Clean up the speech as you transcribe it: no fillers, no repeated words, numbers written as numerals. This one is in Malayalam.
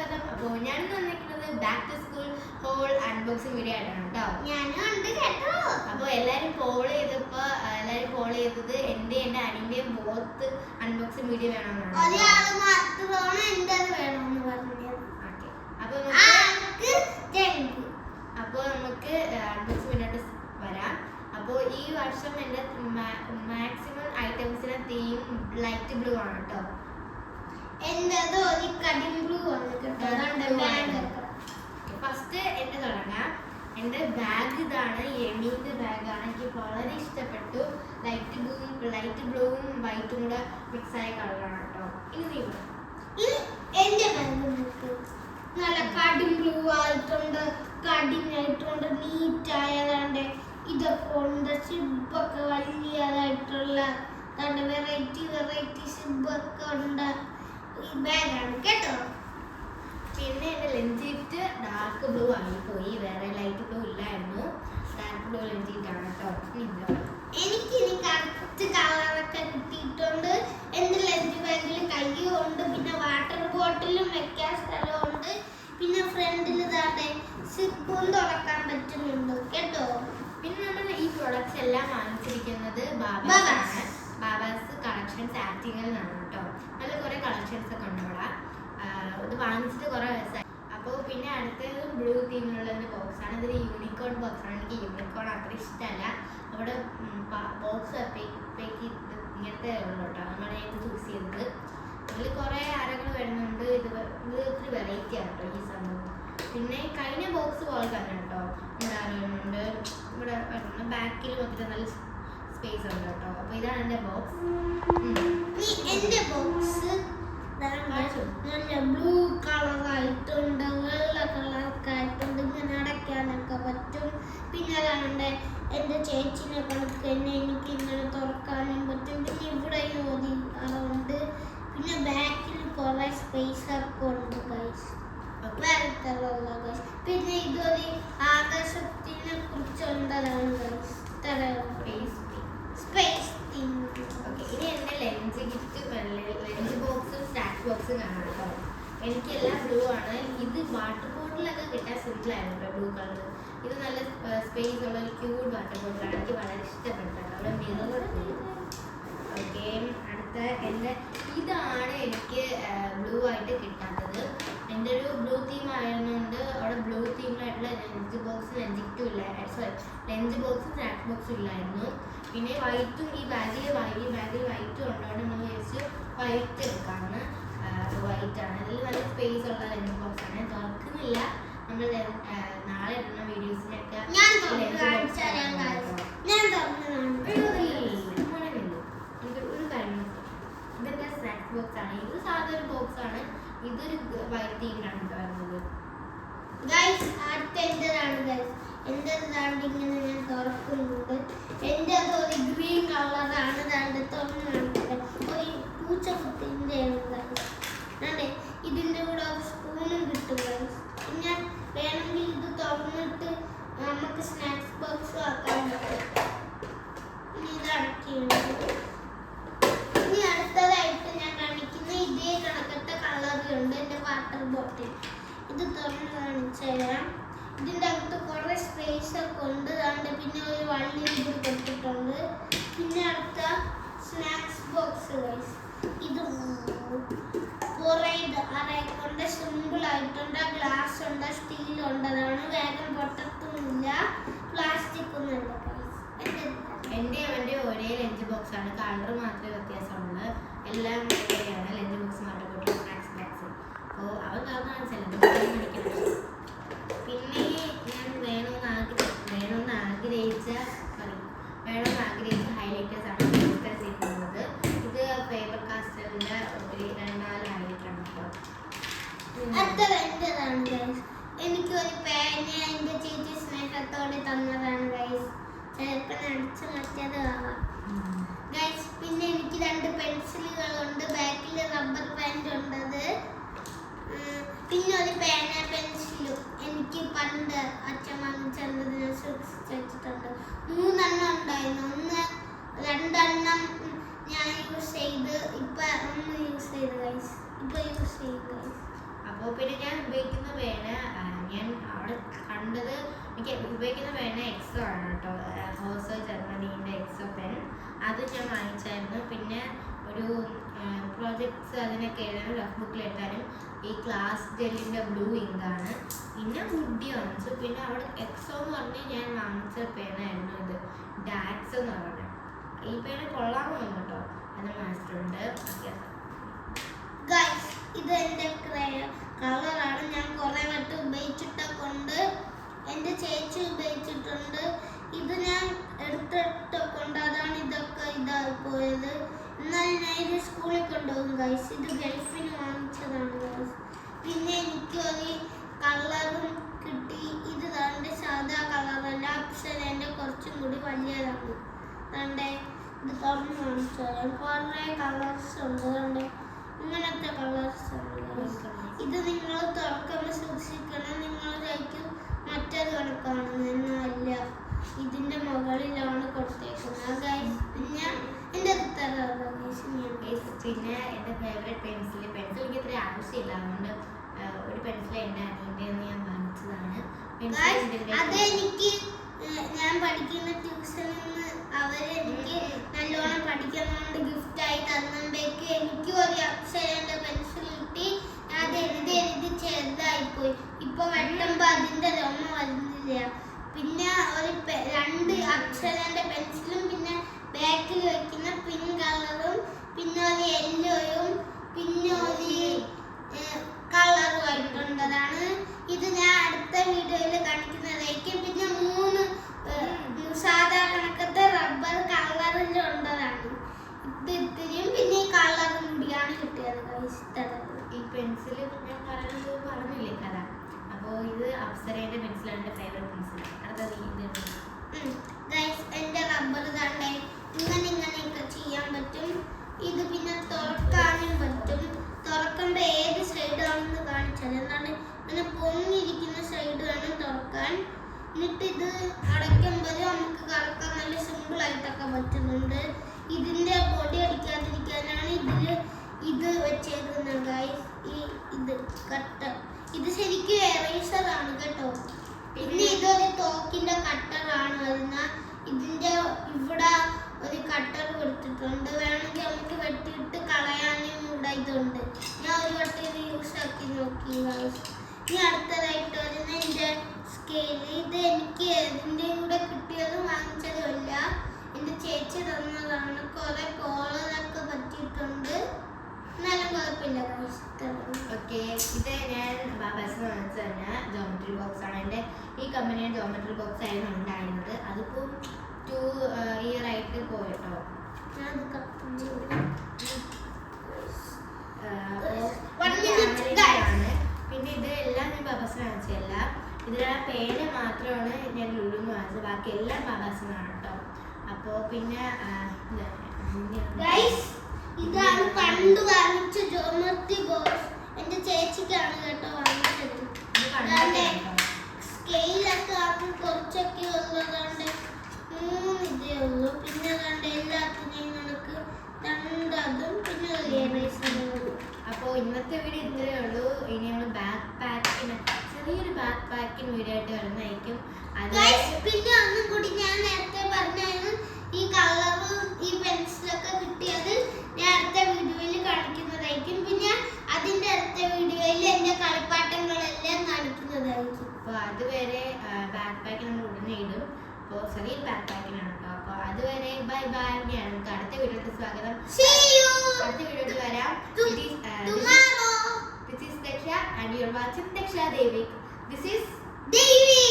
സ്വാഗതം. അപ്പോൾ ഞാനിന്ന് വന്നിരിക്കുന്നത് back to school haul unboxing video ആയിട്ടാണ് കേട്ടോ. അപ്പോൾ എല്ലാവരും ഫോളോ ചെയ്തത് എൻ്റെ അനിയൻ്റെയും ബോത്ത് അൺബോക്സിംഗ് വീഡിയോ വേണമെന്നാണ്. അപ്പോൾ നമുക്ക് അൺബോക്സിംഗ് വീഡിയോ വരാം. അപ്പോൾ ഈ വർഷം എൻ്റെ മാക്സിമം ഐറ്റംസിന്റെ തീം ലൈറ്റ് ബ്ലൂ ആണ് കേട്ടോ. ഫസ്റ്റ് എന്റെ തുടങ്ങാം. എന്റെ ബാഗ് ഇതാണ്, യെമീന്റെ ബാഗാണ്. എനിക്ക് വളരെ ഇഷ്ടപ്പെട്ടു. ലൈറ്റ് ബ്ലൂവും വൈറ്റും കൂടെ മിക്സ് ആയ കളറാണ് കേട്ടോ. എന്റെ ബാഗ് നല്ല കടും ബ്ലൂ ആയിട്ടുണ്ട്, കടിഞ്ഞായിട്ടുണ്ട്, നീറ്റായതാണ്ട്. ഇതൊക്കെ ഉണ്ട് സിബൊക്കെ വലിയതായിട്ടുള്ള വെറൈറ്റി സിബൊക്കെ ഉണ്ട്. ഈ ബാഗാണ് കേട്ടോ. പിന്നെ എന്റെ ലെഞ്ചിറ്റ് ഡാർക്ക് ബ്ലൂ ആയിപ്പോയി, വേറെ ലൈറ്റ് ബ്ലൂ ഇല്ലായിരുന്നു. ഡാർക്ക് ബ്ലൂ ലെഞ്ചിറ്റാണ് കേട്ടോ. എനിക്ക് ഇനി കറക്റ്റ് കളറൊക്കെ കിട്ടിയിട്ടുണ്ട്. എന്റെ ലഞ്ച് ബാഗിൽ കയ്യുണ്ട്, പിന്നെ വാട്ടർ ബോട്ടിലും വെക്കാൻ സ്ഥലമുണ്ട്, പിന്നെ ഫ്രണ്ടിൽ ഇതാണ്ട് സിബും തുറക്കാൻ പറ്റുന്നുണ്ട് കേട്ടോ. പിന്നെ നമ്മൾ ഈ പ്രൊഡക്ട്സ് എല്ലാം വാങ്ങിച്ചിരിക്കുന്നത് ബാബാസ് കളക്ഷൻസ് ആക്ടിങ്ങിലാണ് കേട്ടോ. നല്ല കുറെ കളക്ഷൻസ് ഒക്കെ ഉണ്ട് ഇവിടെ. ഇത് വാങ്ങിച്ചിട്ട് കുറെ ദിവസമായി. അപ്പോൾ പിന്നെ അടുത്തത് ബ്ലൂ തീമിലുള്ള ബോക്സ് ആണ്. ഇതൊരു യൂണിക്കോൺ ബോക്സ് ആണ്. എനിക്ക് യൂണിക്കോൺ അത്ര ഇഷ്ടമല്ല. അവിടെ ബോക്സ് ഇങ്ങനത്തെ ഉള്ളു കേട്ടോ. നമ്മളെ ഇത് ചൂസ് ചെയ്തത്. അതിൽ കുറെ അരകൾ വരുന്നുണ്ട്. ഇത് ഒത്തിരി വെറൈറ്റി ആണ് കേട്ടോ ഈ സംഭവം. പിന്നെ കഴിഞ്ഞ ബോക്സ് പോലെ തന്നെ കേട്ടോ. ഇവിടെ വരുന്നുണ്ട്, ഇവിടെ ബാക്കിൽ മൊത്തം നല്ല സ്പേസ് ഉണ്ട് കേട്ടോ. അപ്പോൾ ഇതാണ് എൻ്റെ ബോക്സ്. എന്റെ ബോക്സ് നല്ല ബ്ലൂ കളറായിട്ടുണ്ട്, വെള്ള കളറൊക്കെ ആയിട്ടുണ്ട്. ഇങ്ങനെ അടയ്ക്കാനൊക്കെ പറ്റും. പിന്നെ അതാണ്ട് എൻ്റെ ചേച്ചിനെ കണക്ക് തന്നെ എനിക്ക് ഇങ്ങനെ തുറക്കാനും പറ്റും. പിന്നെ ഇവിടെ ഉണ്ട്. പിന്നെ ബാക്കിൽ കുറെ സ്പേസ് ഒക്കെ ഉണ്ട് ഗൈസ്. പിന്നെ ഇതൊരു ആകാശത്തിനെ കുറിച്ചുള്ളതാണ് ഗൈസ്. സ്പേസ് ഇനി എന്റെ ലഞ്ച് ബോക്സും സ്നാക്സ് ബോക്സും കാണാം കേട്ടോ. എനിക്കെല്ലാം ബ്ലൂ ആണ്. ഇത് വാട്ടർ ബോട്ടിലൊക്കെ കിട്ടാൻ സിമ്പിൾ ആയിരുന്നു കേട്ടോ, ബ്ലൂ കളർ. ഇത് നല്ല സ്പേസ് ഉള്ള ഒരു ക്യൂട്ട് വാട്ടർ ബോട്ടിലാണ്. എനിക്ക് വളരെ ഇഷ്ടപ്പെട്ടു. അവിടെ മിറർ. ഓക്കെ, അടുത്ത ഇതാണ് എനിക്ക് ബ്ലൂ ആയിട്ട് കിട്ടാത്തത്. എൻ്റെ ഒരു ബ്ലൂ തീം ആയിരുന്നുകൊണ്ട് അവിടെ ബ്ലൂ തീമിലായിട്ടുള്ള ലഞ്ച് ബോക്സും ലഞ്ച് ബോക്സും സ്നാക്സ് ബോക്സും ഇല്ലായിരുന്നു. പിന്നെ വൈറ്റും ഈ ബാഗിൽ വൈറ്റും ഉണ്ടോണ്ട് നമ്മൾ വിചാരിച്ച് വൈറ്റ് എടുക്കാമെന്ന്. വൈറ്റാണ്. അതിൽ നല്ല സ്പേസ് ഉള്ള ലഞ്ച് ബോക്സ് ആണ്. തുറക്കുന്നില്ല. നമ്മൾ നാളെ ഇടുന്ന വീഡിയോസിനൊക്കെ ഒരു കാര്യം, ഇതൊക്കെ സ്നാക്സ് ബോക്സ് ആണ്. ഇത് സാധാരണ ഒരു ബോക്സ് ആണ്. ഇതൊരു വൈറ്റ് തീമിലാണ് വരുന്നത്. ഇങ്ങനെ ഞാൻ തുറക്കുന്നുണ്ട്. എൻ്റെ ഒരു ഗ്രീൻ കളറാണ്. ഒരു പൂച്ചക്കുത്തിന്റെ ഇതിൻ്റെ കൂടെ ഒരു സ്പൂണും കിട്ടും. പിന്നെ വേണമെങ്കിൽ ഇത് തുറന്നിട്ട് നമുക്ക് സ്നാക്സ് ബോക്സ് ആക്കാൻ പറ്റും. ഇത് അടക്കിയുണ്ട്. ഇനി അടുത്തതായിട്ട് ഞാൻ കാണിക്കുന്ന ഇതേ കണക്കത്തെ കളറിലുണ്ട് എൻ്റെ വാട്ടർ ബോട്ടിൽ. ഇത് തുറന്ന് കാണിച്ചു തരാം. ഇതിൻ്റെ അകത്ത് കുറേ സ്പേസ് ഒക്കെ ഉണ്ട്. പിന്നെ ഒരു വള്ളി ഇത് കൊടുത്തിട്ടുണ്ട്. പിന്നെ അടുത്ത സ്നാക്സ് ബോക്സ് ഗൈസ്. ഇത് കുറേ അരക്കൊണ്ട് സിമ്പിൾ ആയിട്ടുണ്ട്. ഗ്ലാസ് ഉണ്ട്, സ്റ്റീൽ ഉണ്ടതാണ്. വേഗം പൊട്ടത്തുമില്ല, പ്ലാസ്റ്റിക് ഒന്നുമില്ല ഗൈസ്. എൻ്റെ ഒരേ ലഞ്ച് ബോക്സ് ആണ്. കളർ മാത്രമേ വ്യത്യാസമുള്ളൂ. എല്ലാം ഒരേയാണ്. ലഞ്ച് ബോക്സ് മാത്രം പോയിട്ട് സ്നാക്സ് ബോക്സ്. അപ്പോൾ അവൻ കാണിച്ചല്ലോ. പിന്നെ ഞാൻ വേണമെന്ന് ആഗ്രഹിച്ച ഹൈലൈറ്റേഴ്സ് ആണ് ഡിസ്കസ് ചെയ്യുന്നത്. ഇത് പേപ്പർ കാസ്റ്ററിൻ്റെ ഒരു 2-4 ഹൈലൈറ്റ് ആണ് കേട്ടോ. എനിക്ക് ഒരു പേന എൻ്റെ ചേച്ചി സ്നേഹത്തോടെ തന്നതാണ് ഗൈസ്. ചിലപ്പോൾ നടിച്ചു മാറ്റിയത് ആവാം ഗൈസ്. പിന്നെ എനിക്ക് 2 പെൻസിലുകളുണ്ട്. ബാക്കിൽ റബ്ബർ ബാൻഡ് ഉണ്ടത്. പിന്നെ ഒരു പേന പെൻസിലും എനിക്ക് പണ്ട് അച്ഛൻ വാങ്ങിച്ചതിന് സൂക്ഷിച്ചിട്ടുണ്ട്. 3 ഉണ്ടായിരുന്നു. 2 ഞാൻ യൂസ് ചെയ്ത് ഇപ്പൊ 1 യൂസ് ചെയ്ത് ഗൈസ്. അപ്പോൾ പിന്നെ ഞാൻ ഉപയോഗിക്കുന്ന പേന ഞാൻ അവിടെ കണ്ടത് എനിക്ക് ഉപയോഗിക്കുന്ന പേന എക്സോ ആണ് കേട്ടോ. ഹോസോ ജർമ്മനീൻ്റെ എക്സോ പെൻ അത് ഞാൻ വാങ്ങിച്ചായിരുന്നു. പിന്നെ ഒരു പ്രോജക്ട്സ് അതിനൊക്കെ എഴുതാനും റഫ് ബുക്കിൽ എഴുതാനും ഈ ക്ലാസ് ജെല്ലിൻ്റെ ബ്ലൂ ഇങ്കാണ്. പിന്നെ വുഡി വാങ്ങിച്ചു. പിന്നെ അവിടെ എക്സോ എന്ന് പറഞ്ഞ് ഞാൻ വാങ്ങിച്ച പേനായിരുന്നു ഇത്, ഡാറ്റ്സ് എന്ന് പറഞ്ഞത്. ഈ പേന കൊള്ളാമെന്ന് തോന്നുന്നു കേട്ടോ. അത് മാസ്റ്ററുണ്ട്. ഇത് എൻ്റെ കളറാണ്. ഞാൻ കുറേ വട്ടം ഉപയോഗിച്ചിട്ട് കൊണ്ട് എൻ്റെ ചേച്ചി ഉപയോഗിച്ചിട്ടുണ്ട്. ഇത് ഞാൻ എടുത്തിട്ട് കൊണ്ട് അതാണ് ഇതൊക്കെ ഇതായി പോയത്. എന്നാലും ഞാൻ ഇത് സ്കൂളിൽ കൊണ്ടുപോകും ഗൈസ്. ഇത് ഗൾഫിന് വാങ്ങിച്ചതാണ് ഗൈസ്. പിന്നെ എനിക്ക് ഒരു കളറും കിട്ടി. ഇത് തൻ്റെ സാധാ കളറല്ല, അപ്സരേൻ്റെ കുറച്ചും കൂടി വലിയതാണ്. തൻ്റെ ഇത് തുറന്ന് വാങ്ങിച്ചത് കുറേ കളേഴ്സ് ഉണ്ട്. തൻ്റെ ഇങ്ങനത്തെ കളേഴ്സ് ഉണ്ട്. ഇത് നിങ്ങൾ തുറക്കുമ്പോൾ സൂക്ഷിക്കണം. നിങ്ങൾ കഴിക്കും മറ്റേത് കണക്കാണെന്ന്. എന്നല്ല, ഇതിൻ്റെ മുകളിലാണ് കൊടുത്തേക്കുന്നത്. ഞാൻ എൻ്റെ പിന്നെ എൻ്റെ ഫേവറേറ്റ് പെൻസിൽ എനിക്ക് ഇത്ര ആവശ്യമില്ല, അതുകൊണ്ട് ഒരു പെൻസിൽ എൻ്റെ അനിയൻ്റെ ഞാൻ വാങ്ങിച്ചതാണ്. അതെനിക്ക് ഞാൻ പഠിക്കുന്ന ട്യൂഷനിൽ നിന്ന് അവരെനിക്ക് നല്ലോണം പഠിക്കുന്നതുകൊണ്ട് ഗിഫ്റ്റായി തന്നപ്പോഴേക്ക് എനിക്ക് ഒരു അക്ഷരൻ്റെ പെൻസിൽ കിട്ടി. അത് എഴുതി ചെറുതായിപ്പോയി. ഇപ്പോൾ വെട്ടുമ്പോൾ അതിൻ്റെ രമ വരുന്നില്ല. പിന്നെ ഒരു 2 അക്ഷരൻ്റെ പെൻസിലും പിന്നെ ബാക്കിൽ വെക്കുന്ന പിങ്ക് കളറും പിന്നെ ഒരു യെല്ലോയും പിന്നെ ഒരു കളറും ആയിട്ടുള്ളതാണ്. ഇത് ഞാൻ അടുത്ത വീഡിയോയിൽ കാണിക്കുന്നതായിരിക്കും. പിന്നെ 3 സാധാ കണക്കത്തെ റബ്ബർ കളറിലുള്ളതാണ്. ഇത് ഇത്തിരിയും പിന്നെ ഈ കളറും കൂടിയാണ് കിട്ടിയത്. ഈ പെൻസിൽ ഞാൻ പറഞ്ഞില്ലേ കഥ. അപ്പോൾ ഇത് അപ്സരേൻ്റെ പെൻസിലാണ് എൻ്റെ ഫേവറേറ്റ് പെൻസിൽ. അടുത്തത് എൻ്റെ റബ്ബർ താണ്ടേ ഇങ്ങനെയൊക്കെ ചെയ്യാൻ പറ്റും. ഇത് പിന്നെ തുറക്കാനും പറ്റും. തുറക്കുമ്പോൾ ഏത് സൈഡാണെന്ന് കാണിച്ചാൽ എന്താണ് ഇങ്ങനെ പൊങ്ങിയിരിക്കുന്ന സൈഡ് വേണം തുറക്കാൻ. എന്നിട്ട് ഇത് അടയ്ക്കുമ്പോൾ നമുക്ക് കറക്കാൻ നല്ല സിമ്പിളായിട്ടൊക്കെ പറ്റുന്നുണ്ട്. ഇതിൻ്റെ പൊടി അടിക്കാതിരിക്കാനാണ് ഇത് വെച്ചേക്കുന്നത് ഗൈസ്. ഇത് കട്ടർ ഇത് ശരിക്കും എറേസറാണ് കേട്ടോ. പിന്നെ ഇതൊരു തോക്കിൻ്റെ കട്ടറാണ് വരുന്ന. ഇതിൻ്റെ ഇവിടെ ഒരു കട്ടർ കൊടുത്തിട്ടുണ്ട്. വേണമെങ്കിൽ നമുക്ക് വെട്ടിയിട്ട് കളയാനും ഇവിടെ ഇതുണ്ട്. ഞാൻ ഒരു വട്ടം ഇത് യൂസ് ആക്കി നോക്കി ഗൈസ്. ഇനി അടുത്തതായിട്ട് വരുന്ന എൻ്റെ സ്കെയിൽ. ഇത് എനിക്ക് ഇതിൻ്റെ കൂടെ കിട്ടിയതും വാങ്ങിച്ചതുമല്ല, എൻ്റെ ചേച്ചി തന്നതാണ്. കുറേ കോളറൊക്കെ പറ്റിയിട്ടുണ്ട്. എന്നാലും കുഴപ്പമില്ല ഗൈസ്. ഓക്കെ, ഇത് ഞാൻ ബാബാസ് വാങ്ങിച്ചു തന്നെ ജോമെട്രി ബോക്സ് ആണ്. എൻ്റെ ഈ കമ്പനിയുടെ ജോമെട്രി ബോക്സ് ആയിരുന്നു ഉണ്ടായിരുന്നത്. അതിപ്പോൾ 2 ഇയർ ആയിട്ട് പോയിട്ടോ. പിന്നെ ഇത് എല്ലാം ഞാൻ ബാബാസ് വാങ്ങിച്ചല്ല. ഇതിൽ ആ പേന മാത്രമാണ് ഞാൻ ലുലുന്ന് വാങ്ങിച്ചത്. ബാക്കി എല്ലാം ബാബാസിനാണ് കേട്ടോ. അപ്പോൾ പിന്നെ ഇതാണ് പണ്ട് വാങ്ങിച്ച ജോമെട്രി ബോക്സ്. എൻ്റെ ചേച്ചിക്കാണ് കേട്ടോ വാങ്ങിച്ചത്. സ്കെയിലൊക്കെ ആക്കി കുറച്ചൊക്കെ ഉള്ളതുകൊണ്ട് 3 ഇതേ ഉള്ളൂ. പിന്നെ എല്ലാത്തിനെയും നമുക്ക് 2 അതും പിന്നെ ഒരു എറേസറും ഉള്ളൂ. അപ്പോൾ ഇന്നത്തെ വീഡിയോ ഇത്രയേ ഉള്ളൂ. ഇനി നമ്മൾ ബാക്ക് പാക്കിന് ചെറിയൊരു ബാക്ക് പാക്കിന് വീഡിയോ ആയിട്ട് വരുന്നതായിരിക്കും. പിന്നെ ഒന്നും കൂടി ഞാൻ നേരത്തെ പറഞ്ഞായിരുന്നു, ഈ കളറും ഈ പെൻസിലൊക്കെ കിട്ടിയത് ഞാൻ അടുത്ത വീഡിയോയിൽ കാണിക്കുന്നതായിരിക്കും. പിന്നെ അതിൻ്റെ അടുത്ത വീഡിയോയിൽ എൻ്റെ കളിപ്പാട്ടങ്ങളെല്ലാം കാണിക്കുന്നതായിരിക്കും. അപ്പോൾ അതുവരെ ബാക്ക് പാക്ക് നമ്മൾ ഉടനെ ഇടും. അപ്പോൾ ചെറിയൊരു ബാക്ക് പാക്കിനാണ് കേട്ടോ. അപ്പോൾ അതുവരെ ബൈ ബൈ. നമുക്ക് അടുത്ത വീഡിയോയിൽ സ്വാഗതം. അടുത്ത വീഡിയോയിൽ വരാം. This is Daksha and you're watching Daksha Devik. This is Devi.